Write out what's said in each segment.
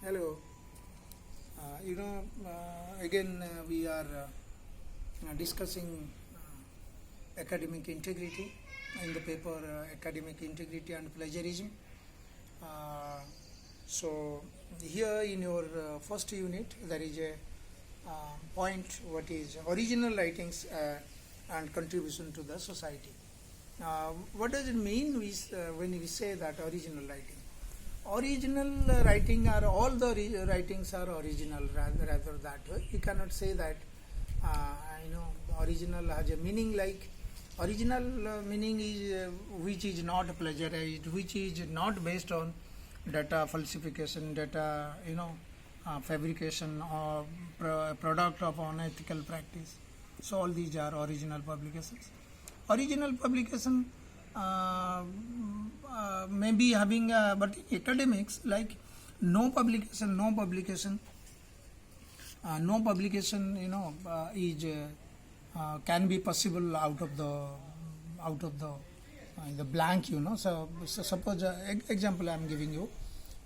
Hello. Again we are discussing academic integrity in the paper Academic Integrity and Plagiarism. So here in your first unit there is a point what is original writings and contribution to the society. What does it mean when we say that original writing? Original writing are all the writings are original rather that way. You cannot say that original has a meaning like original meaning is which is not plagiarized, which is not based on data falsification, data fabrication or product of unethical practice. So all these are original publications. Original publication may be having but academics like no publication is can be possible out of the blank. So suppose example I am giving you.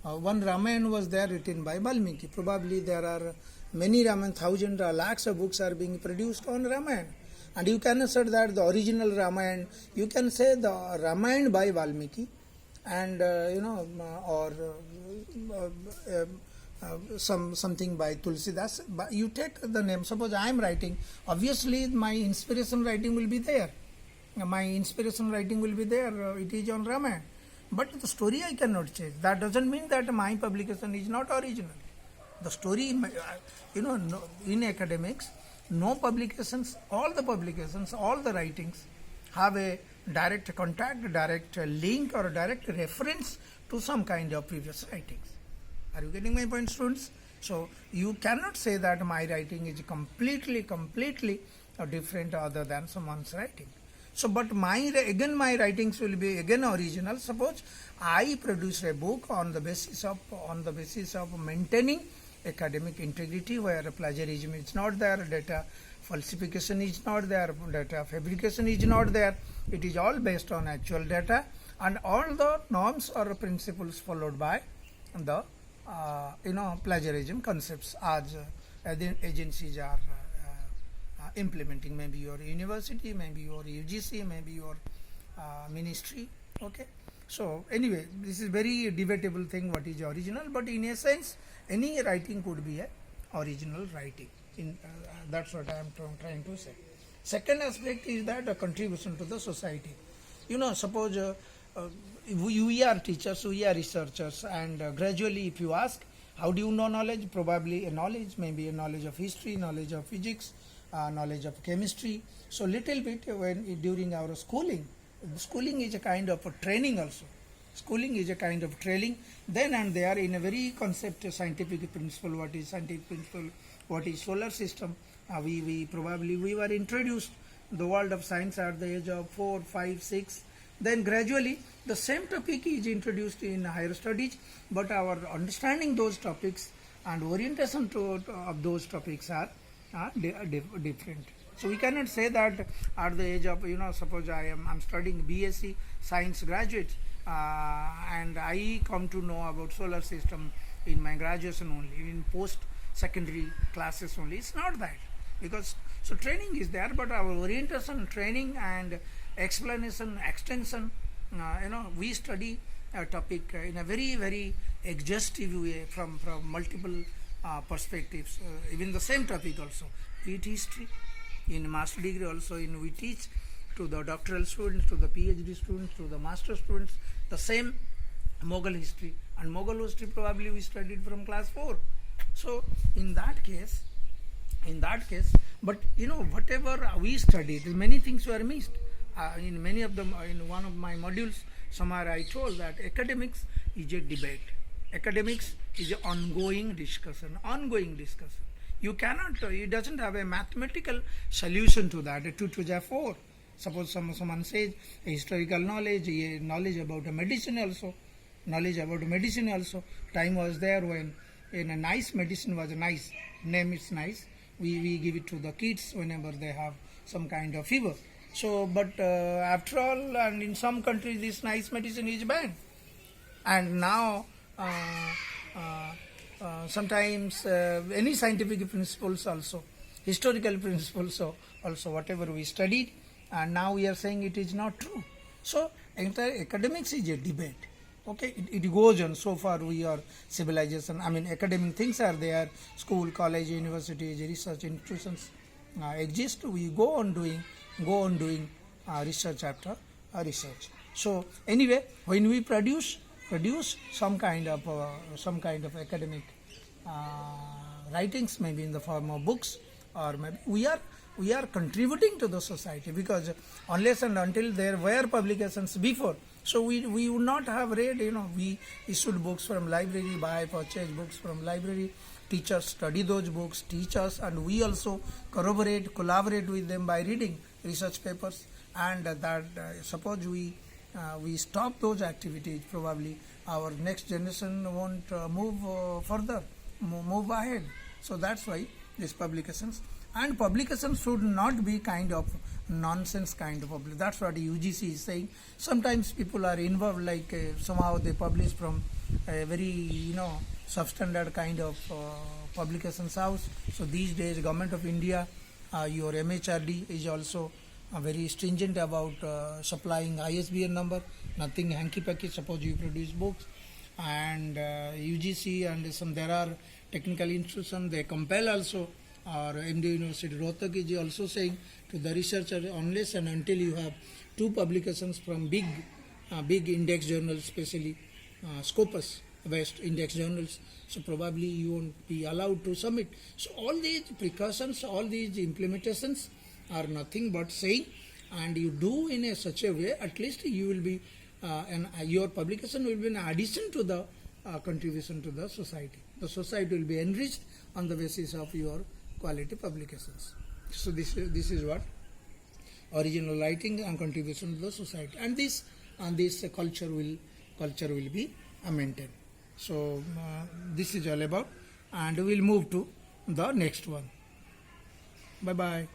One Ramayana was there written by Valmiki. Probably there are many Ramayana, thousands or lakhs of books are being produced on Ramayana. And you can assert that the original Ramayana, you can say the Ramayana by Valmiki, and something by Tulsidas. But you take the name. Suppose I am writing. Obviously, my inspiration writing will be there. It is on Ramayana. But the story I cannot change. That doesn't mean that my publication is not original. The story, in academics, no publications, all the writings have a direct contact, direct link or direct reference to some kind of previous writings. Are you getting my point, students? So you cannot say that my writing is completely different other than someone's writing. So but my writings will be again original. Suppose I produce a book on the basis of maintaining academic integrity, where plagiarism is not there, data falsification is not there, data fabrication is not there. It is all based on actual data and all the norms or principles followed by the plagiarism concepts as agencies are implementing. Maybe your university, maybe your UGC, maybe your ministry. Okay. So anyway, this is very debatable thing what is original, but in a sense any writing could be a original writing. That's what I am trying to say. Second aspect is that a contribution to the society. Suppose we are teachers, we are researchers, and gradually if you ask how do you know knowledge, probably a knowledge, maybe a knowledge of history, knowledge of physics, knowledge of chemistry. So little bit when during our schooling is a kind of a training also. Schooling is a kind of training. Then and there in a very concept scientific principle, what is scientific principle, what is solar system. We were introduced the world of science at the age of 4, 5, 6. Then gradually the same topic is introduced in higher studies, but our understanding those topics and orientation of those topics are different. So we cannot say that at the age of suppose I'm studying BSc science graduate and I come to know about solar system in my graduation only, in post secondary classes only. It's not that, because so training is there, but our orientation, training and explanation, extension, we study a topic in a very exhaustive way from multiple perspectives. Even the same topic also, be it history in master degree also, we teach to the doctoral students, to the PhD students, to the master students the same Mughal history, and Mughal history probably we studied from class 4. So in that case, but whatever we studied, many things were missed. In many of them, in one of my modules, somewhere I told that academics is a debate. Academics is an ongoing discussion. You cannot, it doesn't have a mathematical solution to that. 2 to 4. Suppose someone says historical knowledge about medicine also. Time was there when a nice medicine was nice. Name is nice. We give it to the kids whenever they have some kind of fever. So, but after all, and in some countries, this nice medicine is banned. And now sometimes any scientific principles also, historical principles also whatever we studied, and now we are saying it is not true. So entire academics is a debate. Okay, it goes on. So far we are civilization. I mean, academic things are there. School, college, universities, research institutions exist. We go on doing research after research. So anyway, when we produce some kind of academic writings, maybe in the form of books, or maybe we are contributing to the society, because unless and until there were publications before, so we would not have read. We issued books from library, purchase books from library. Teachers study those books, teach us, and we also collaborate with them by reading research papers. And that suppose we stop those activities, probably our next generation won't move ahead. So that's why these publications should not be kind of nonsense kind of public. That's what UGC is saying. Sometimes people are involved, like somehow they publish from a very substandard kind of publications house. So these days government of India, your MHRD is also very stringent about supplying ISBN number, nothing hanky-panky. Suppose you produce books, and UGC and there are technical institutions, they compel also. Or MD University Rohtak is also saying to the researcher, unless and until you have 2 publications from big index journals, especially Scopus based index journals, so probably you won't be allowed to submit. So all these precautions, all these implementations are nothing but saying, and you do in a such a way, at least you will be and your publication will be an addition to the contribution to the society. The society will be enriched on the basis of your quality publications. So this is what original writing and contribution to the society, and this culture will be maintained. So this is all about, and we will move to the next one. Bye bye.